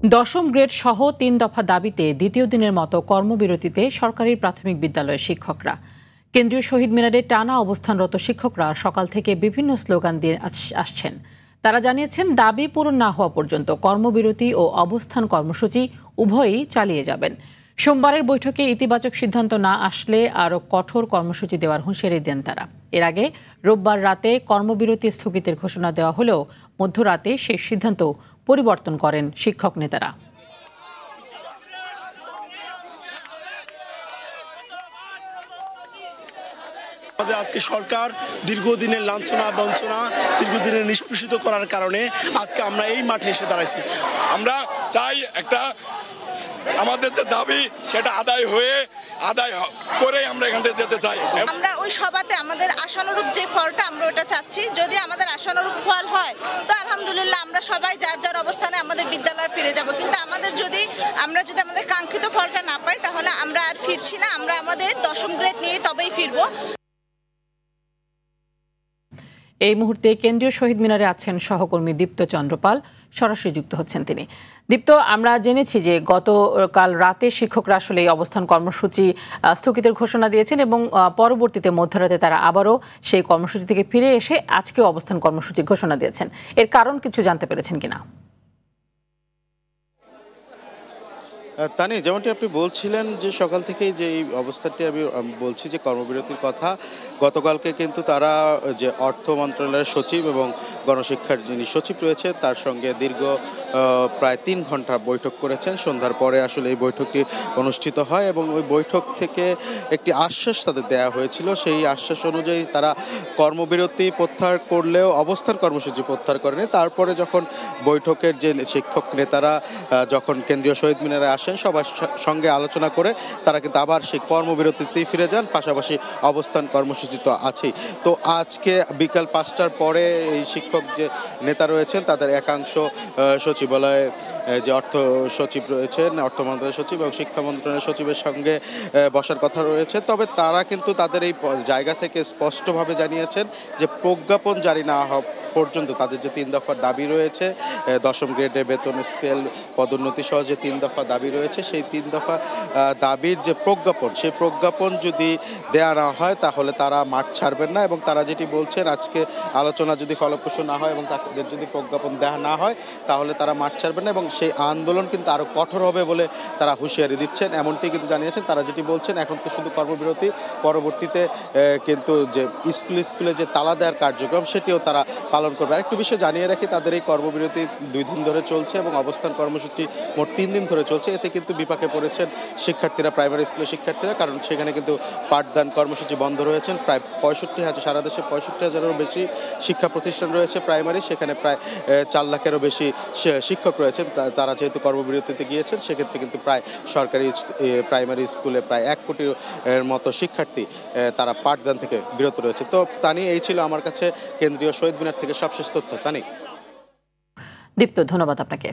দশম গ্রেড সহ ৩ দফা দাবিতে দ্বিতীয় দিনের মতো কর্মবিরতিতে সরকারি প্রাথমিক বিদ্যালয়ের শিক্ষকরা। কেন্দ্রীয় শহীদ মিনারে টানা অবস্থানরত শিক্ষকরা সকাল থেকে বিভিন্ন স্লোগান দিয়ে আসছেন। তারা জানিয়েছেন, দাবি পূরণ না হওয়া পর্যন্ত কর্মবিরতি ও অবস্থান কর্মসূচি উভয়ই চালিয়ে যাবেন। সোমবারের বৈঠকে ইতিবাচক সিদ্ধান্ত না আসলে আরও কঠোর কর্মসূচি দেওয়ার হুঁশিয়ারি দেন তারা। এর আগে রোববার রাতে কর্মবিরতি স্থগিতের ঘোষণা দেওয়া হলেও মধ্যরাতে সেই সিদ্ধান্ত পরিবর্তন করেন শিক্ষক নেতারা। আমাদের আজকে সরকার দীর্ঘদিনের লাঞ্ছনা বঞ্চনা দীর্ঘদিনের নিষ্পেষিত করার কারণে আজকে আমরা এই মাঠে এসে দাঁড়াইছি। আমরা চাই একটা আমাদের যে দাবি সেটা আদায় করে আমরা এখান থেকে যেতে চাই। আমরা ওই সভাতে আমাদের আশানুরূপ যে ফলটা আমরা ওটা চাচ্ছি, যদি আমাদের আশানুরূপ ফল হয় তো আলহামদুলিল্লাহ আমরা সবাই যার যার অবস্থানে আমাদের বিদ্যালয়ে ফিরে যাব। কিন্তু আমরা যদি আমাদের কাঙ্ক্ষিত ফলটা না পাই তাহলে আমরা আর ফিরছি না, আমরা আমাদের দশম গ্রেড নিয়ে তবেই ফিরবো। এই মুহূর্তে কেন্দ্রীয় শহীদ মিনারে আছেন সহকর্মী দীপ্ত চন্দ্রপাল, সরাসরি যুক্ত হচ্ছেন তিনি। দীপ্ত, আমরা জেনেছি যে গতকাল রাতে শিক্ষকরা আসলে এই অবস্থান কর্মসূচি স্থগিতের ঘোষণা দিয়েছেন এবং পরবর্তীতে মধ্যরাতে তারা আবারও সেই কর্মসূচি থেকে ফিরে এসে আজকেও অবস্থান কর্মসূচির ঘোষণা দিয়েছেন। এর কারণ কিছু জানতে পেরেছেন কিনা? তানি, যেমনটি আপনি বলছিলেন যে সকাল থেকেই যে এই অবস্থাটি আমি বলছি যে কর্মবিরতির কথা, গতকালকে কিন্তু তারা যে অর্থ মন্ত্রণালয়ের সচিব এবং গণশিক্ষার যিনি সচিব রয়েছে তার সঙ্গে দীর্ঘ প্রায় ৩ ঘন্টা বৈঠক করেছেন। সন্ধ্যার পরে আসলে এই বৈঠকটি অনুষ্ঠিত হয় এবং ওই বৈঠক থেকে একটি আশ্বাস তাদের দেওয়া হয়েছিল। সেই আশ্বাস অনুযায়ী তারা কর্মবিরতি প্রত্যাহার করলেও অবস্থান কর্মসূচি প্রত্যাহার করেনি। তারপরে যখন বৈঠকের যে শিক্ষক নেতারা যখন কেন্দ্রীয় শহীদ মিনারে আসেন সবার সঙ্গে আলোচনা করে তারা কিন্তু আবার সেই কর্মবিরতিতেই ফিরে যান, পাশাপাশি অবস্থান কর্মসূচি তো আছেই। তো আজকে বিকাল ৫টার পরে এই শিক্ষক যে নেতা রয়েছেন তাদের একাংশ সচিবালয়ে যে অর্থ সচিব রয়েছেন, অর্থ মন্ত্রণালয়ের সচিব এবং শিক্ষা মন্ত্রণালয়ের সচিবের সঙ্গে বসার কথা রয়েছে। তবে তারা কিন্তু তাদের এই জায়গা থেকে স্পষ্টভাবে জানিয়েছেন যে প্রজ্ঞাপন জারি না হওয়া পর্যন্ত তাদের যে ৩ দফার দাবি রয়েছে, দশম গ্রেডে বেতন স্কেল পদোন্নতি সহ যে ৩ দফা দাবি রয়েছে, সেই ৩ দফা দাবির যে প্রজ্ঞাপন, সেই প্রজ্ঞাপন যদি দেয়া না হয় তাহলে তারা মাঠ ছাড়বেন না। এবং তারা যেটি বলছেন, আজকে আলোচনা যদি ফলপ্রসূ না হয় এবং তাদের যদি প্রজ্ঞাপন দেওয়া না হয় তাহলে তারা মাঠ ছাড়বেন না এবং সেই আন্দোলন কিন্তু আরও কঠোর হবে বলে তারা হুঁশিয়ারি দিচ্ছেন, এমনটি কিন্তু জানিয়েছেন। তারা যেটি বলছেন, এখন তো শুধু কর্মবিরতি, পরবর্তীতে কিন্তু যে স্কুলে যে তালা দেওয়ার কার্যক্রম সেটিও তারা পালন করবে। আরেকটু বিষয় জানিয়ে রাখি, তাদের এই কর্মবিরতি 2 দিন ধরে চলছে এবং অবস্থান কর্মসূচি মোট 3 দিন ধরে চলছে। এতে কিন্তু বিপাকে পড়েছেন শিক্ষার্থীরা, প্রাইমারি স্কুলের শিক্ষার্থীরা, কারণ সেখানে কিন্তু পাঠদান কর্মসূচি বন্ধ রয়েছেন। প্রায় 65,000, সারা দেশে 65,000-এরও বেশি শিক্ষা প্রতিষ্ঠান রয়েছে প্রাইমারি, সেখানে প্রায় 4 লাখেরও বেশি শিক্ষক রয়েছেন। তারা যেহেতু কর্মবিরতিতে গিয়েছেন সেক্ষেত্রে কিন্তু প্রায় সরকারি প্রাইমারি স্কুলে প্রায় 1 কোটির মতো শিক্ষার্থী তারা পাঠদান থেকে বিরত রয়েছে। তো তানি, এই ছিল আমার কাছে কেন্দ্রীয় শহীদ মিনার থেকে সবশেষ তথ্য। তানি। দীপ্ত, ধন্যবাদ আপনাকে।